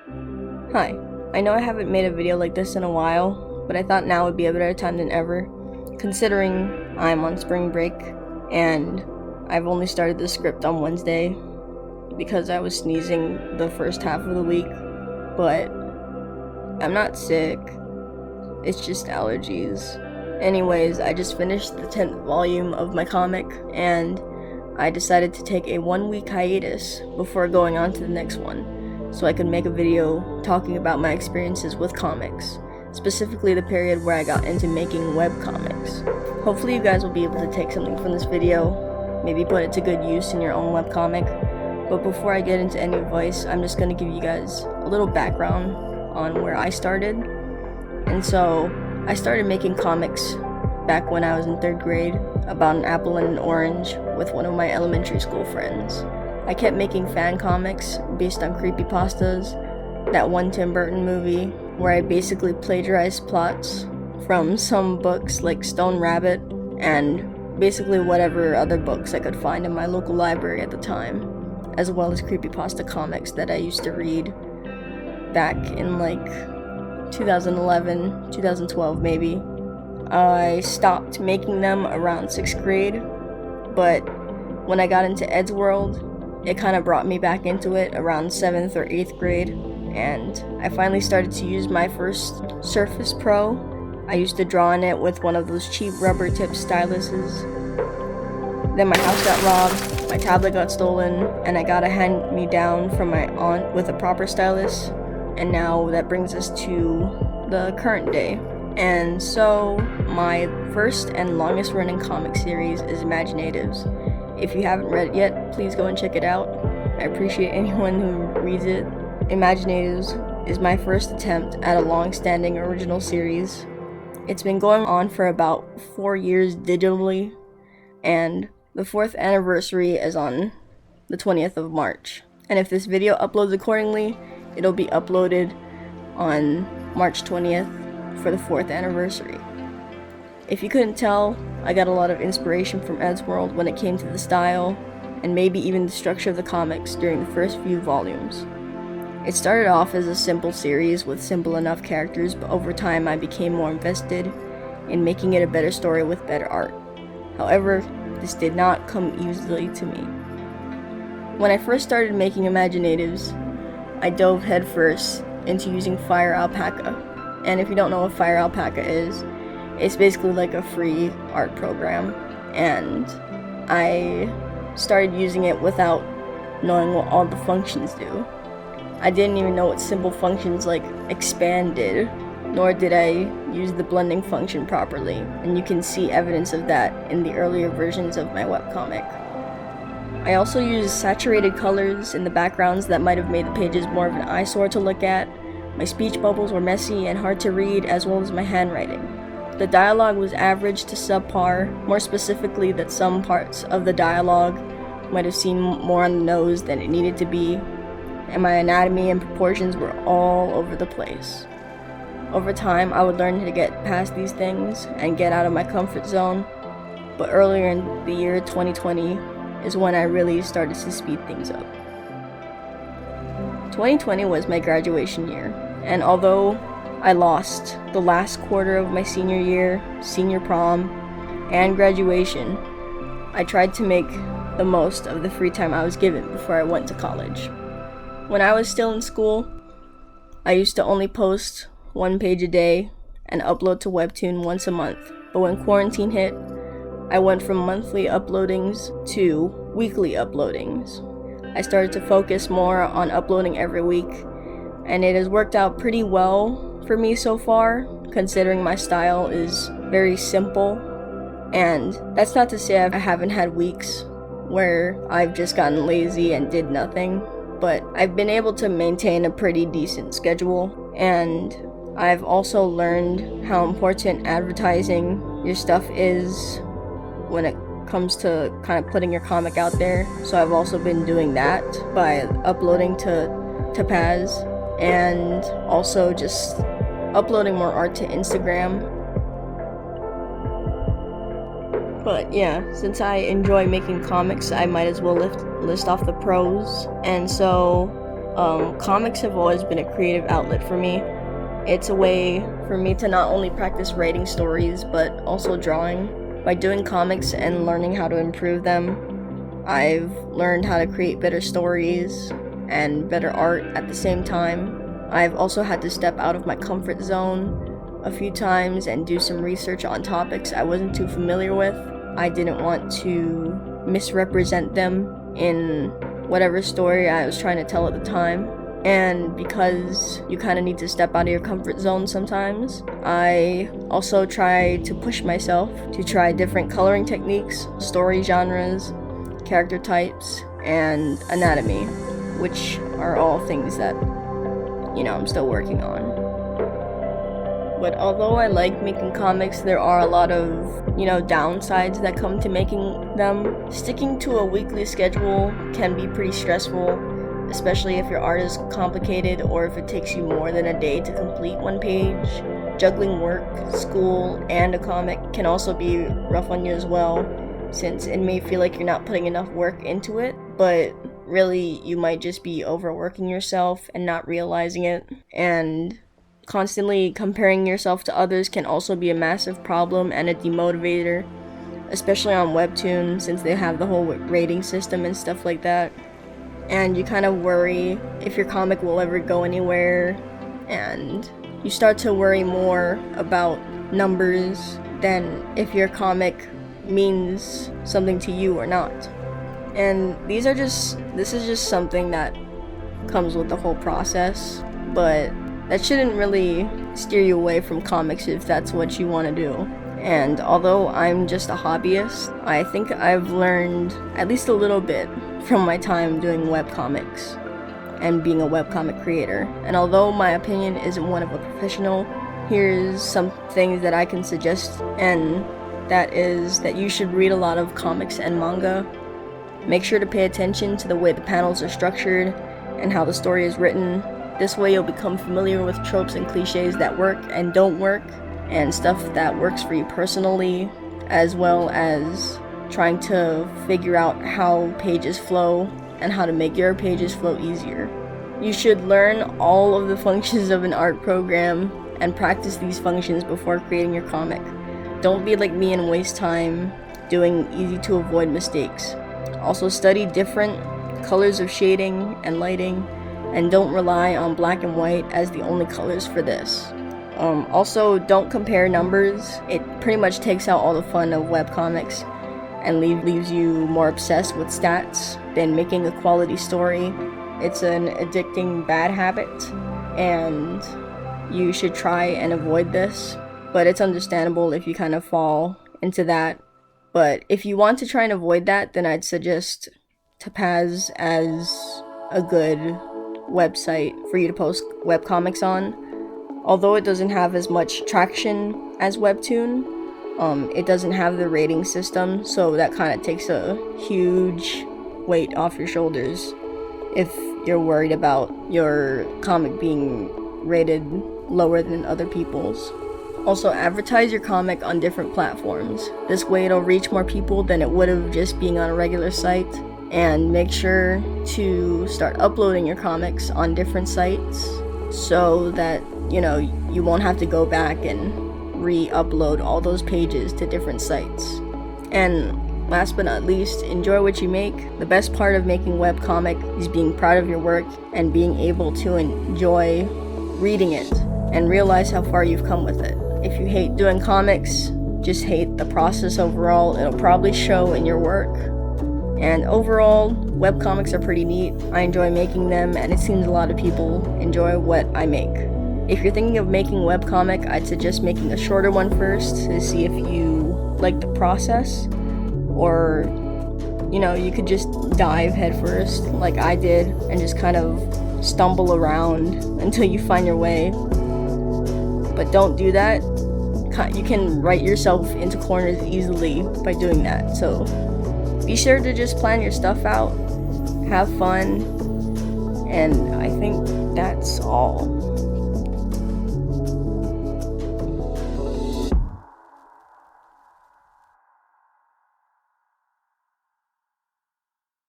Hi, I know I haven't made a video like this in a while, but I thought now would be a better time than ever, considering I'm on spring break, and I've only started the script on Wednesday, because I was sneezing the first half of the week, but I'm not sick, it's just allergies. Anyways, I just finished the 10th volume of my comic, and I decided to take a 1-week hiatus before going on to the next one, so I could make a video talking about my experiences with comics, specifically the period where I got into making webcomics. Hopefully you guys will be able to take something from this video, maybe put it to good use in your own webcomic, but before I get into any advice, I'm just going to give you guys a little background on where I started. And so, I started making comics back when I was in 3rd grade, about an apple and an orange, with one of my elementary school friends. I kept making fan comics based on creepypastas, that one Tim Burton movie, where I basically plagiarized plots from some books like Stone Rabbit, and basically whatever other books I could find in my local library at the time, as well as creepypasta comics that I used to read back in like 2011, 2012 maybe. I stopped making them around 6th grade, but when I got into Eddsworld, it kind of brought me back into it around 7th or 8th grade, and I finally started to use my first Surface Pro. I used to draw on it with one of those cheap rubber tip styluses. Then my house got robbed, my tablet got stolen, and I got a hand-me-down from my aunt with a proper stylus, and now that brings us to the current day. And so, my first and longest running comic series is Imaginatives. If you haven't read it yet, please go and check it out. I appreciate anyone who reads it. Imaginatives is my first attempt at a long-standing original series. It's been going on for about 4 years digitally, and the 4th anniversary is on the 20th of March. And if this video uploads accordingly, it'll be uploaded on March 20th for the 4th anniversary. If you couldn't tell, I got a lot of inspiration from Eddsworld when it came to the style, and maybe even the structure of the comics during the first few volumes. It started off as a simple series with simple enough characters, but over time I became more invested in making it a better story with better art. However, this did not come easily to me. When I first started making Imaginatives, I dove headfirst into using Fire Alpaca. And if you don't know what Fire Alpaca is, it's basically like a free art program. And I started using it without knowing what all the functions do. I didn't even know what simple functions like expand did, nor did I use the blending function properly. And you can see evidence of that in the earlier versions of my webcomic. I also used saturated colors in the backgrounds that might have made the pages more of an eyesore to look at. My speech bubbles were messy and hard to read, as well as my handwriting. The dialogue was average to subpar, more specifically that some parts of the dialogue might have seemed more on the nose than it needed to be, and my anatomy and proportions were all over the place. Over time, I would learn to get past these things and get out of my comfort zone, but earlier in the year 2020 is when I really started to speed things up. 2020 was my graduation year, and although I lost the last quarter of my senior year, senior prom, and graduation, I tried to make the most of the free time I was given before I went to college. When I was still in school, I used to only post 1 page a day and upload to Webtoon once a month, but when quarantine hit, I went from monthly uploadings to weekly uploadings. I started to focus more on uploading every week, and it has worked out pretty well for me so far, considering my style is very simple. And that's not to say I haven't had weeks where I've just gotten lazy and did nothing, but I've been able to maintain a pretty decent schedule, and I've also learned how important advertising your stuff is when it comes to kind of putting your comic out there. So I've also been doing that by uploading to Paz, and also just uploading more art to Instagram. But yeah, since I enjoy making comics, I might as well list off the pros. And so Comics have always been a creative outlet for me. It's a way for me to not only practice writing stories, but also drawing. By doing comics and learning how to improve them, I've learned how to create better stories and better art at the same time. I've also had to step out of my comfort zone a few times and do some research on topics I wasn't too familiar with. I didn't want to misrepresent them in whatever story I was trying to tell at the time. And because you kind of need to step out of your comfort zone sometimes, I also try to push myself to try different coloring techniques, story genres, character types, and anatomy, which are all things that, I'm still working on. But although I like making comics, there are a lot of, downsides that come to making them. Sticking to a weekly schedule can be pretty stressful, especially if your art is complicated or if it takes you more than a day to complete one page. Juggling work, school, and a comic can also be rough on you as well, since it may feel like you're not putting enough work into it, but really you might just be overworking yourself and not realizing it. And constantly comparing yourself to others can also be a massive problem and a demotivator, especially on Webtoon, since they have the whole rating system and stuff like that. And you kind of worry if your comic will ever go anywhere, and you start to worry more about numbers than if your comic means something to you or not. And this is just something that comes with the whole process, but that shouldn't really steer you away from comics if that's what you want to do. And although I'm just a hobbyist, I think I've learned at least a little bit from my time doing webcomics and being a webcomic creator. And although my opinion isn't one of a professional, here's some things that I can suggest, and that is that you should read a lot of comics and manga. Make sure to pay attention to the way the panels are structured and how the story is written. This way you'll become familiar with tropes and cliches that work and don't work, and stuff that works for you personally, as well as trying to figure out how pages flow and how to make your pages flow easier. You should learn all of the functions of an art program and practice these functions before creating your comic. Don't be like me and waste time doing easy to avoid mistakes. Also study different colors of shading and lighting, and don't rely on black and white as the only colors for this. Also, don't compare numbers. It pretty much takes out all the fun of webcomics and leaves you more obsessed with stats than making a quality story. It's an addicting bad habit, and you should try and avoid this, but it's understandable if you kind of fall into that. But if you want to try and avoid that, then I'd suggest Topaz as a good website for you to post webcomics on. Although it doesn't have as much traction as Webtoon, it doesn't have the rating system, so that kind of takes a huge weight off your shoulders if you're worried about your comic being rated lower than other people's. Also, advertise your comic on different platforms. This way it'll reach more people than it would have just being on a regular site. And make sure to start uploading your comics on different sites so that, you won't have to go back and re-upload all those pages to different sites. And last but not least, enjoy what you make. The best part of making webcomic is being proud of your work and being able to enjoy reading it and realize how far you've come with it. If you hate doing comics, just hate the process overall. It'll probably show in your work. And overall, webcomics are pretty neat. I enjoy making them, and it seems a lot of people enjoy what I make. If you're thinking of making a webcomic, I'd suggest making a shorter one first to see if you like the process. Or, you could just dive headfirst like I did and just kind of stumble around until you find your way. But don't do that. You can write yourself into corners easily by doing that. So be sure to just plan your stuff out, have fun, and I think that's all.